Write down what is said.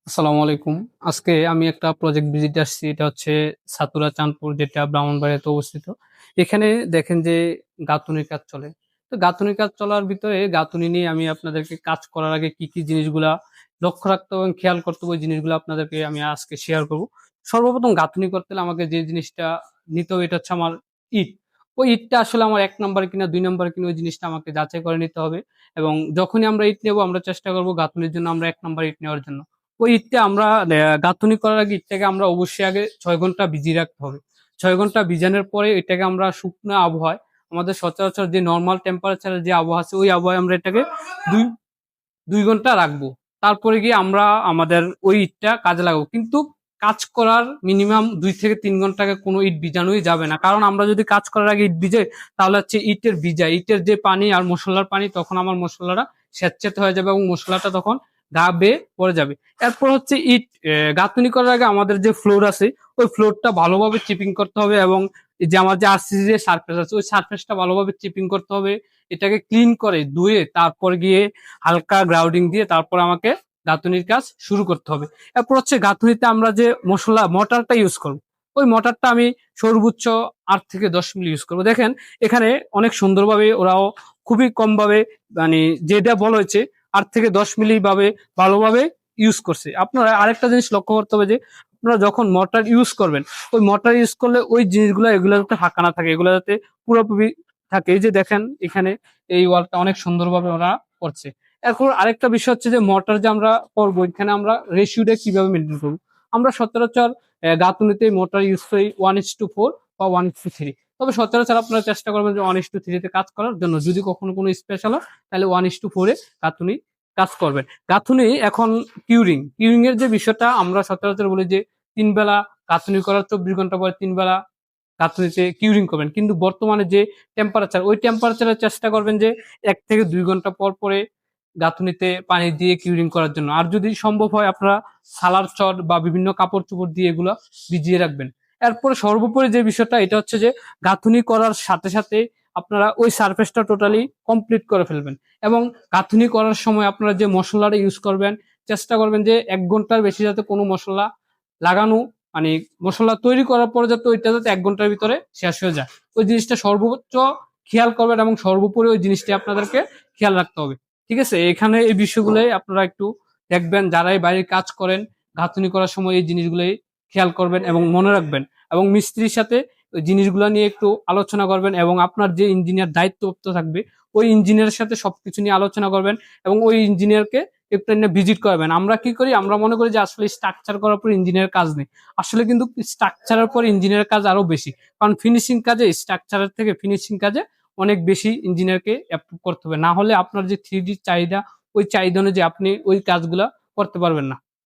আসসালামু আলাইকুম। আজকে আমি একটা প্রজেক্ট ভিজিটে আসছি। এটা হচ্ছে সাতুরা চাঁদপুর, যেটা ব্রাহ্মণবাড়িয়াতে অবস্থিত। এখানে দেখেন যে গাঁথুনির কাজ চলে। তো গাঁথুনির কাজ চলার ভিতরে গাঁথুনি নিয়ে আমি আপনাদেরকে কাজ করার আগে কি, কি জিনিসগুলা লক্ষ্য রাখতে হবে এবং খেয়াল করতে হবে, ওই জিনিসগুলো আপনাদেরকে আমি আজকে শেয়ার করব। সর্বপ্রথম গাঁথুনি করতে হলে আমাকে যে জিনিসটা নিতে হবে এটা হচ্ছে আমার ইট। ওই ইটটা আসলে আমার ১ নাম্বার কিনা ২ নাম্বার কিনা ওই জিনিসটা আমাকে যাচাই করে নিতে হবে। এবং যখনই আমরা ইট নেব আমরা চেষ্টা করব গাঁথুনির জন্য আমরা ১ নাম্বার ইট নেওয়ার জন্য। ওই ইটটা আমরা গাঁথুনি করার আগে ইটটাকে আমরা অবশ্যই আগে ৬ ঘন্টা ভিজিয়ে রাখতে হবে। ৬ ঘন্টা ভিজানোর পরে এটাকে আমরা শুকনো আবহাওয়ায়, আমাদের সচরাচর যে নর্মাল টেম্পারেচারের যে আবহাওয়া আছে ওই আবহাওয়ায় আমরা এটাকে দুই ২ ঘন্টা রাখবো। তারপরে গিয়ে আমরা আমাদের ওই ইটটা কাজে লাগাবো। কিন্তু কাজ করার মিনিমাম ২ থেকে ৩ ঘন্টা আগে কোনো ইট ভিজানোই যাবে না। কারণ আমরা যদি কাজ করার আগে ইট ভিজাই তাহলে হচ্ছে ইটের যে পানি আর মসলার পানি, তখন আমার মসলাটা স্যাঁতসেঁতে হয়ে যাবে এবং মসলাটা তখন গা বেয়ে পড়ে যাবে। এরপর হচ্ছে গাঁথুনি করার আগে আমাদের যে ফ্লোর আছে ওই ফ্লোরটা ভালোভাবে চিপিং করতে হবে, এবং এই যে আমার যে আরসিসি যে সারফেস আছে ওই সারফেসটা ভালোভাবে চিপিং করতে হবে। এটাকে ক্লিন করে ধুয়ে তারপর গিয়ে হালকা গ্রাউন্ডিং দিয়ে তারপর আমাকে গাঁথুনির কাজ শুরু করতে হবে। এরপর হচ্ছে গাঁথুনিতে আমরা যে মশলা মোটরটা ইউজ করব, ওই মোটরটা আমি সর্বোচ্চ ৮ থেকে ১০ মিলি ইউজ করবো। দেখেন এখানে অনেক সুন্দরভাবে ওরাও খুবই কম ভাবে, মানে যেটা বলা হয়েছে ৮ থেকে ১০ মিলি ভাবে ভালোভাবে ইউজ করছে। আপনারা আরেকটা জিনিস লক্ষ্য করতে হবে যে আপনারা যখন মোটর ইউজ করবেন, ওই মোটর ইউজ করলে ওই জিনিসগুলো এগুলো যাতে ফাঁকা না থাকে, এগুলো যাতে পুরোপুরি থাকে। এই যে দেখেন এখানে এই ওয়ালটা অনেক সুন্দরভাবে ওরা করছে। এরপর আরেকটা বিষয় হচ্ছে যে মোটর যে আমরা করবো, এখানে আমরা রেশিওটা কিভাবে মেনটেন করবো। আমরা সচরাচর গাঁথুনিতে মোটর ইউজ করি 1:4 বা 1:3। তবে সচরাচর আপনারা চেষ্টা করবেন যে 1:3 কাজ করার জন্য। যদি কখনো কোনো স্পেশাল হয় তাহলে 1:4 গাঁথুনি কাজ করবেন। গাঁথুনি এখন কিউরিং এর যে বিষয়টা আমরা সচরাচর বলি যে ৩ বেলা গাঁথুনি করার ২৪ ঘন্টা পরে ৩ বেলা গাঁথুনিতে কিউরিং করবেন। কিন্তু বর্তমানে যে টেম্পারেচার, ওই টেম্পারেচারে চেষ্টা করবেন যে ১ থেকে ২ ঘন্টা পর পরে গাঁথুনিতে পানি দিয়ে কিউরিং করার জন্য। আর যদি সম্ভব হয় আপনারা সালার চট বা বিভিন্ন কাপড় চোপড় দিয়ে এগুলো ভিজিয়ে রাখবেন। এরপরে সর্বোপরি যে বিষয়টা এটা হচ্ছে যে গাঁথুনি করার সাথে সাথে আপনারা ওই সারফেসটা টোটালি কমপ্লিট করে ফেলবেন। এবং গাঁথুনি করার সময় আপনারা যে মশলাটা ইউজ করবেন চেষ্টা করবেন যে ১ ঘন্টার বেশি যাতে কোনো মশলা লাগানো, মানে মশলা তৈরি করার পরে যাতে ওইটা যাতে ১ ঘন্টার ভিতরে শেষ হয়ে যায়, ওই জিনিসটা সর্বোচ্চ খেয়াল করবেন এবং সর্বোপরি ওই জিনিসটি আপনাদেরকে খেয়াল রাখতে হবে। ঠিক আছে, এখানে এই বিষয়গুলোই আপনারা একটু দেখবেন, যারাই বাইরে কাজ করেন গাঁথুনি করার সময় এই জিনিসগুলোই খেয়াল করবেন এবং মনে রাখবেন। এবং মিস্ত্রির সাথে ওই জিনিসগুলো নিয়ে একটু আলোচনা করবেন, এবং আপনার যে ইঞ্জিনিয়ার দায়িত্বপ্রাপ্ত থাকবে ওই ইঞ্জিনিয়ারের সাথে সবকিছু নিয়ে আলোচনা করবেন এবং ওই ইঞ্জিনিয়ারকে একটু ভিজিট করবেন। আমরা কি করি, আমরা মনে করি যে আসলে স্ট্রাকচার করার পর ইঞ্জিনিয়ার কাজ নেই। আসলে কিন্তু স্ট্রাকচারের পর ইঞ্জিনিয়ার কাজ আরো বেশি। কারণ ফিনিশিং কাজে, স্ট্রাকচারের থেকে ফিনিশিং কাজে অনেক বেশি ইঞ্জিনিয়ারকে অ্যাপ্রুভ করতে হবে। না হলে আপনার যে 3D চাহিদা, ওই চাহিদা অনুযায়ী আপনি ওই কাজগুলা করতে পারবেন না।